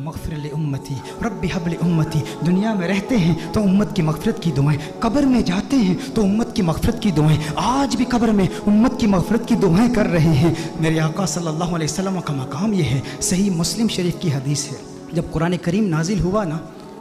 मग़फ़िर लि उम्मती rabbi hub लि उम्मती। दुनिया में रहते हैं तो उम्मत की मग़फ़िरत की दुआएं, कब्र में जाते हैं तो उम्मत की मग़फ़िरत की दुआएं, आज भी कब्र में उम्मत की मग़फ़िरत की दुआएं कर रहे हैं। मेरे आका सल्लल्लाहु अलैहि वसल्लम का मकाम ये है। सही मुस्लिम शरीफ की हदीस है, जब कुरान करीम नाजिल हुआ ना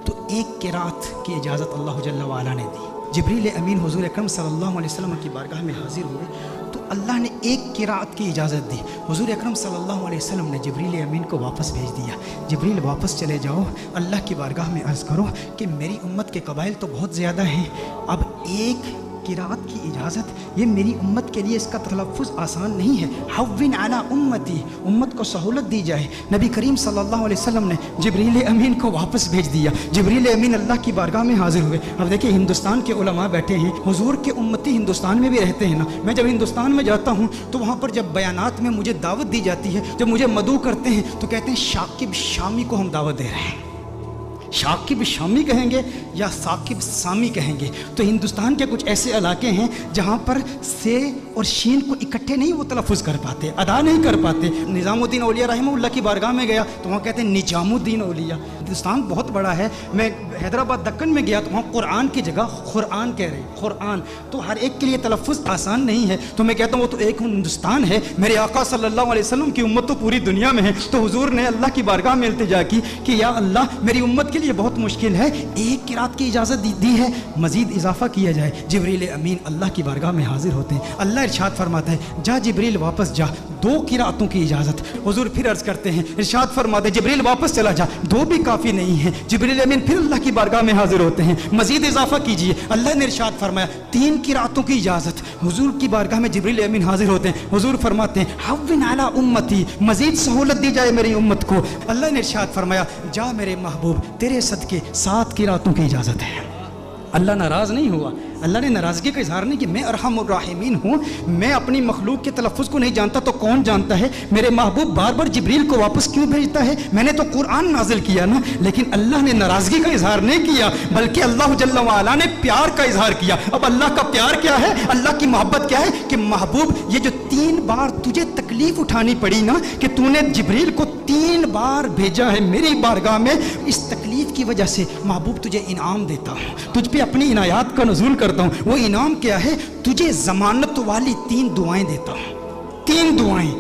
तो एक क़िराअत की इजाज़त अल्लाह जल्ल व अला ने दी। जिब्रील अमीन हुज़ूर अकरम सल्लल्लाहु अलैहि वसल्लम की बारगाह में हाजिर हुए तो अल्लाह ने एक क़िराअत की इजाज़त दी। हुज़ूर अकरम सल्लल्लाहु अलैहि वसल्लम ने जिब्रील अमीन को वापस भेज दिया, जिब्रील वापस चले जाओ, अल्लाह की बारगाह में अर्ज़ करो कि मेरी उम्मत के कबाइल तो बहुत ज़्यादा हैं, अब एक क़िराअत की इजाज़त, ये मेरी उम्मत के लिए इसका तलफ़्फ़ुज़ आसान नहीं है। हव्विन अला उम्मती, उम्मत को सहूलत दी जाए। नबी करीम सल्लल्लाहु अलैहि वसल्लम ने जिब्रील अमीन को वापस भेज दिया। जिब्रील अमीन अल्लाह की बारगाह में हाजिर हुए। अब देखिए हिंदुस्तान के उलमा बैठे हैं, हुजूर के उम्मती हिंदुस्तान में भी रहते हैं ना। मैं जब हिंदुस्तान में जाता हूँ तो वहाँ पर जब बयानात में मुझे दावत दी जाती है, जब मुझे मदऊ करते हैं तो कहते हैं शाकिब शामी को हम दावत दे रहे हैं। शाकिब शामी कहेंगे या साकिब सामी कहेंगे। तो हिंदुस्तान के कुछ ऐसे इलाके हैं जहाँ पर से और शीन को इकट्ठे नहीं वो तलफ़्फ़ुज़ कर पाते, अदा नहीं कर पाते। निज़ामुद्दीन औलिया रहमहुल्लाह की बारगाह में गया तो वहाँ कहते हैं निजामुद्दीन औलिया। हिंदुस्तान बहुत बड़ा है। मैं हैदराबाद दक्कन में गया तो वहाँ कुरान की जगह क़ुरआन कह रहे हैं, क़ुरआन। तो हर एक के लिए तलफ़्फ़ुज़ आसान नहीं है। तो मैं कहता हूँ वो तो एक हिंदुस्तान है। मेरे आका सल्लल्लाहु अलैहि वसल्लम की उम्मत तो पूरी दुनिया में है। तो हुजूर ने अल्लाह की बारगाह में इल्तिजा की कि या अल्लाह मेरी उम्मत के लिए बहुत मुश्किल है, एक क़िराअत की इजाज़त दी है, मज़ीद इजाफ़ा किया जाए। जिब्रील अमीन अल्लाह की बारगाह में हाजिर होते हैं। अल्लाह इरशाद फरमाता है जा जिब्रील वापस जा, दो क़िराअतों की इजाज़त। हुजूर फिर अर्ज़ करते हैं, इरशाद फरमाते जिब्रील वापस चला जा, दो भी काफ़ी नहीं है। जिब्रील अमीन फिर अल्लाह की बारगाह में हाजिर होते हैं, मज़ीद इजाफ़ा कीजिए। अल्लाह ने इरशाद फरमाया तीन क़िराअतों की इजाज़त। हुजूर की बारगाह में जिब्रील अमीन हाजिर होते हैं। हुजूर फरमाते हैं हव्विन अला उम्मती, मज़ीद सहूलत दी जाए मेरी उम्मत को। अल्लाह ने इरशाद फरमाया जा मेरे महबूब तेरे सदके 7 क़िराअतों की इजाज़त है। अल्लाह नाराज़ नहीं हुआ। अल्लाह ने नाराज़गी का इजहार नहीं कि मैं अरहमुर राहिमीन हूँ, मैं अपनी मखलूक के तलफ़्फ़ुज़ को नहीं जानता तो कौन जानता है। मेरे महबूब बार बार जिब्रील को वापस क्यों भेजता है, मैंने तो कुरान नाजिल किया ना। लेकिन अल्लाह ने नाराज़गी का इजहार नहीं किया, बल्कि अल्लाह जल्ल व अला ने प्यार का इजहार किया। अब अल्लाह का प्यार क्या है, अल्लाह की मोहब्बत क्या है कि महबूब ये जो 3 बार तुझे तकलीफ़ उठानी पड़ी ना कि तूने जिब्रील को 3 बार भेजा है मेरी बारगाह में, इस तकलीफ़ की वजह से महबूब तुझे इनाम देता हूँ, तुझ पे अपनी इनायात का नज़ूल करता हूँ। वो इनाम क्या है, तुझे ज़मानत वाली 3 दुआएं देता हूँ। 3 दुआएं,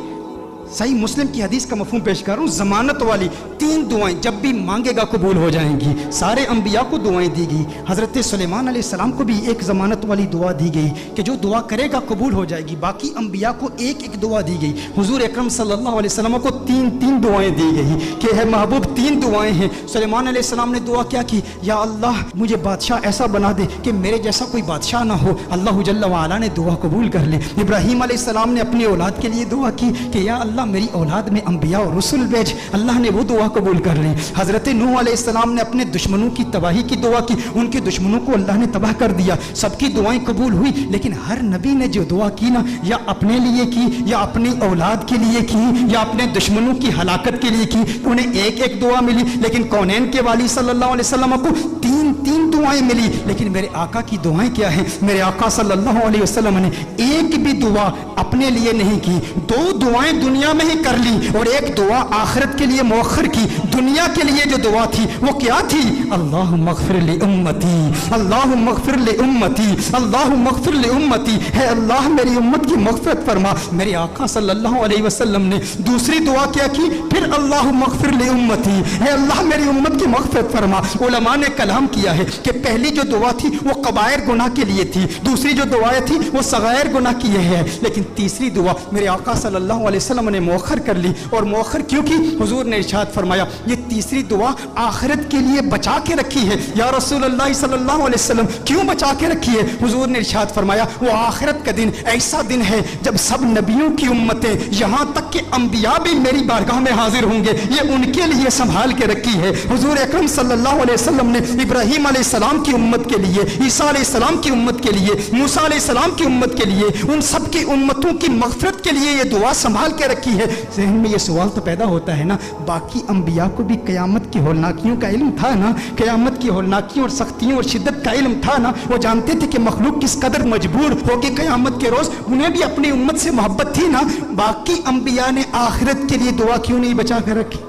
सही मुस्लिम की हदीस का मफ़हूम पेश कर रहा हूँ। ज़मानत वाली 3 दुआएं जब भी मांगेगा कबूल हो जाएंगी। सारे अंबिया को दुआएं दी गई। हज़रत सुलेमान अलैहिस्सलाम को भी एक ज़मानत वाली दुआ दी गई कि जो दुआ करेगा कबूल हो जाएगी। बाकी अंबिया को एक एक दुआ दी गई। हुजूर अकरम सल्लल्लाहु अलैहि वसल्लम को 3 दुआएं दी गई कि है महबूब 3 दुआएं हैं। सुलेमान अलैहिस्सलाम ने दुआ क्या की, या अल्लाह मुझे बादशाह ऐसा बना दे कि मेरे जैसा कोई बादशाह ना हो। अल्लाह जल्ल व अला ने दुआ कबूल कर ली। इब्राहीम अलैहिस्सलाम ने अपनी औलाद के लिए दुआ की कि या अल्लाह मेरी औलाद में अंबिया और रसूल भेज। अल्लाह ने वो दुआ कबूल कर ली। हज़रत नूह अलैहिस्सलाम ने अपने दुश्मनों की तबाही की दुआ की, उनके दुश्मनों को अल्लाह ने तबाह कर दिया। सबकी दुआएं कबूल हुई। लेकिन हर नबी ने जो दुआ की ना, या अपने लिए की, या अपनी औलाद के लिए की, या अपने दुश्मनों की हलाकत के लिए की, उन्हें एक एक दुआ मिली। लेकिन कौनैन के वाली सल्लल्लाहु अलैहि वसल्लम को 3 दुआएं मिली। लेकिन मेरे आका की दुआएं क्या है, मेरे आका सल्लल्लाहु अलैहि वसल्लम ने एक भी दुआ अपने लिए नहीं की। 2 दुआएं दुनिया में ही कर ली और एक दुआ आखिरत के लिए मौखर की। दुनिया के लिए जो दुआ थी वो क्या थी, अल्लाहुम्मा मग़फ़िर लि उम्मती, अल्लाहुम्मा मग़फ़िर लि उम्मती, अल्लाहुम्मा मग़फ़िर लि उम्मती। है अल्लाह मेरी उम्मत की मग़फ़िरत फरमा। मेरे आका सल्लल्लाहु अलैहि वसल्लम ने दूसरी दुआ क्या की, फिर अल्लाहुम्मा मग़फ़िर लि उम्मती, है अल्लाह मेरी उम्मत की मग़फ़िरत फरमा। उलमा ने कलाम किया है कि पहली जो दुआ थी वो कबायर गुनाह के लिए थी, दूसरी जो दुआएं थी वो सगायर गुनाह की है। लेकिन तीसरी दुआ मेरे आका सल्लल्लाहु अलैहि वसल्लम ने मौखर कर ली। और मौखर क्यों की, हुजूर ने इरशाद फरमाया ये तीसरी दुआ आखिरत के लिए बचा के रखी है। या रसूलुल्लाह सल्लल्लाहु अलैहि वसल्लम क्यों बचा के रखी है, हुजूर ने इरशाद फरमाया वो आखिरत का दिन ऐसा दिन है जब सब नबियों की उम्मतें, यहाँ तक के अंबिया भी मेरी बारगाह में हाजिर होंगे, ये उनके लिए संभाल के रखी है। हुजूर अकरम सल्लल्लाहु अलैहि वसल्लम ने इब्राहीम अलैहिस्सलाम की उम्मत के लिए, ईसा अलैहिस्सलाम की उम्मत के लिए, मूसा अलैहिस्सलाम की उम्मत के लिए, उन सब की उम्मतों की मग़फ़िरत के लिए ये दुआ संभाल के रखी है। ज़हन में ये सवाल तो पैदा होता है ना, बाकी अंबिया को भी क़यामत की हौलनाकियों का इल्म था ना, क़यामत की हौलनाकियों और सख्तियों और शिद्दत का इल्म था ना। वो जानते थे कि मखलूक किस कदर मजबूर होगी क़यामत के रोज़, उन्हें भी अपनी उम्मत से मोहब्बत थी ना। बाकी अंबिया ने आखिरत के लिए दुआ क्यों नहीं बचा कर रखी,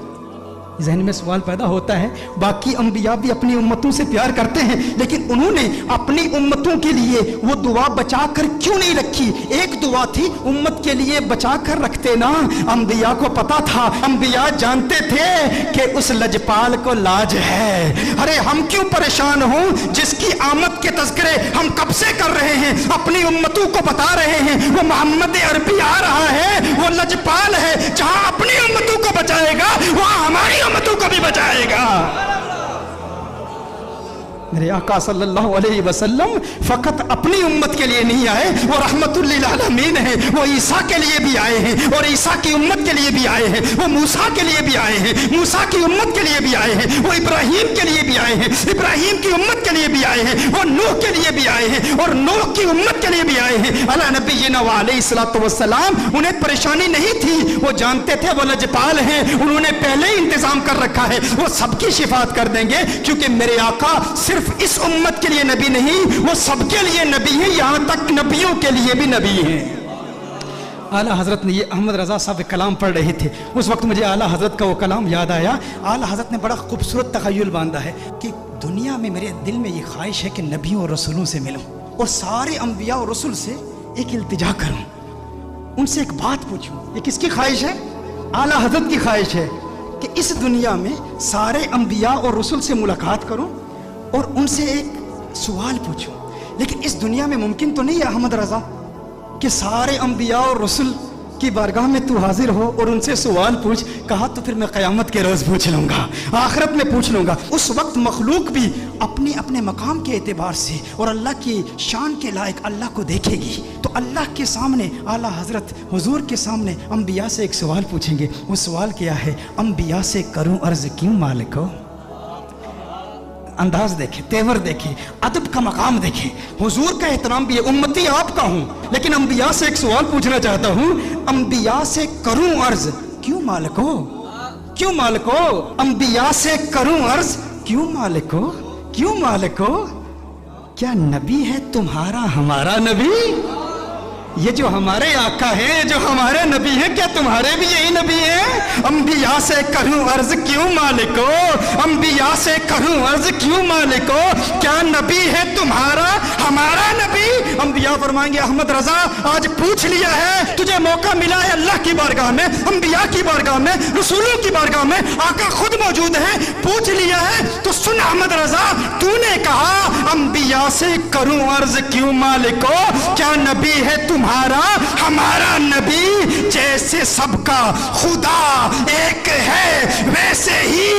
ذہن میں سوال پیدا ہوتا ہے، باقی انبیاء بھی اپنی امتوں سے پیار کرتے ہیں، لیکن انہوں نے اپنی امتوں کے لیے وہ دعا بچا کر کیوں نہیں رکھی؟ ایک دعا تھی امت کے لیے بچا کر رکھتے نا۔ انبیاء کو پتا تھا، انبیاء جانتے تھے کہ اس لجپال کو لاج ہے۔ ارے ہم کیوں پریشان ہوں جس کی آمد کے تذکرے ہم کب سے کر رہے ہیں، اپنی امتوں کو بتا رہے ہیں وہ محمد عربی آ رہا ہے، وہ لجپال ہے، جہاں اپنی امتوں کو بچائے گا وہاں ہماری امتوں کو بھی بچائے گا۔ میرے آقا صلی اللہ علیہ وسلم فقط اپنی امت کے لیے نہیں آئے، وہ رحمت للعالمین ہیں، وہ عیسیٰ کے لیے بھی آئے ہیں اور عیسیٰ کی امت کے لیے بھی آئے ہیں، وہ موسیٰ کے لیے بھی آئے ہیں، موسیٰ کی امت کے لیے بھی آئے ہیں، وہ ابراہیم کے لیے بھی آئے ہیں، ابراہیم کی امت کے لیے بھی آئے ہیں، وہ نوح کے لیے بھی آئے ہیں اور نوح کی امت کے لیے بھی آئے ہیں۔ علی نبینا علیہ الصلوۃ والسلام، انہیں پریشانی نہیں تھی، وہ جانتے تھے وہ لجپال ہیں، انہوں نے پہلے ہی انتظام کر رکھا ہے، وہ سب کی شفاعت کر دیں گے، کیونکہ میرے آقا صرف اس امت کے لیے نبی نہیں، وہ سب کے لیے نبی ہیں، یہاں تک نبیوں کے لیے بھی نبی ہیں۔ اعلیٰ حضرت نے یہ احمد رضا صاحب کلام پڑھ رہے تھے، اس وقت مجھے اعلیٰ حضرت کا وہ کلام یاد آیا۔ اعلیٰ حضرت نے بڑا خوبصورت تخیل باندھا ہے کہ دنیا میں میرے دل میں یہ خواہش ہے کہ نبیوں اور رسولوں سے ملوں اور سارے انبیاء اور رسول سے ایک التجا کروں، ان سے ایک بات پوچھوں۔ یہ کس کی خواہش ہے؟ اعلیٰ حضرت کی خواہش ہے کہ اس دنیا میں سارے انبیاء اور رسول سے ملاقات کروں اور ان سے ایک سوال پوچھوں۔ لیکن اس دنیا میں ممکن تو نہیں ہے احمد رضا کہ سارے انبیاء اور رسول کی بارگاہ میں تو حاضر ہو اور ان سے سوال پوچھ۔ کہا تو پھر میں قیامت کے روز پوچھ لوں گا، آخرت میں پوچھ لوں گا۔ اس وقت مخلوق بھی اپنے اپنے مقام کے اعتبار سے اور اللہ کی شان کے لائق اللہ کو دیکھے گی، تو اللہ کے سامنے اعلیٰ حضرت حضور کے سامنے انبیاء سے ایک سوال پوچھیں گے۔ وہ سوال کیا ہے؟ انبیاء سے کروں عرض کیوں مالکو؟ انداز دیکھیں، تیور دیکھیں، ادب کا مقام دیکھیں، حضور کا احترام بھی ہے۔ امتی آپ کا ہوں لیکن انبیاء سے ایک سوال پوچھنا چاہتا ہوں، انبیاء سے کروں عرض کیوں مالکو؟ کیوں مالکو؟ انبیاء سے کروں عرض کیوں مالکو؟ کیوں مالکو؟ کیا نبی ہے تمہارا ہمارا نبی؟ یہ جو ہمارے آقا ہیں، جو ہمارے نبی ہیں، کیا تمہارے بھی یہی نبی ہیں؟ انبیاء سے کروں عرض کیوں مالکو؟ انبیاء سے کروں عرض کیوں مالکو؟ کیا نبی ہے تمہارا ہمارا نبی؟ انبیاء فرمائیں گے احمد رضا آج پوچھ لیا ہے، تجھے موقع ملا ہے اللہ کی بارگاہ میں، انبیاء کی بارگاہ میں، رسولوں کی بارگاہ میں، آقا خود موجود ہے، پوچھ لیا ہے تو سن احمد رضا، تو نے کہا انبیاء سے کروں عرض کیوں مالکو؟ کیا نبی ہے تمہارا ہمارا نبی؟ جیسے سب کا خدا ایک ہے ویسے ہی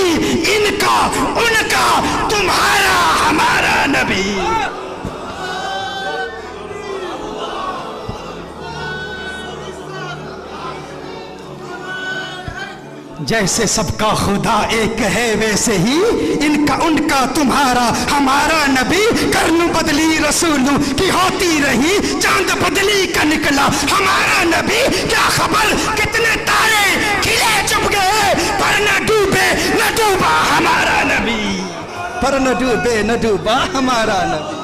ان کا ان کا تمہارا ہمارا نبی۔ جیسے سب کا خدا ایک ہے ویسے ہی ان کا ان کا تمہارا ہمارا نبی۔ کرن بدلی رسولوں کی ہوتی رہی، چاند بدلی کا نکلا ہمارا نبی۔ کیا خبر کتنے تارے کھلے چپ گئے، پر نہ ڈوبے نہ ڈوبا ہمارا نبی، پر نہ ڈوبے نہ ڈوبا ہمارا نبی۔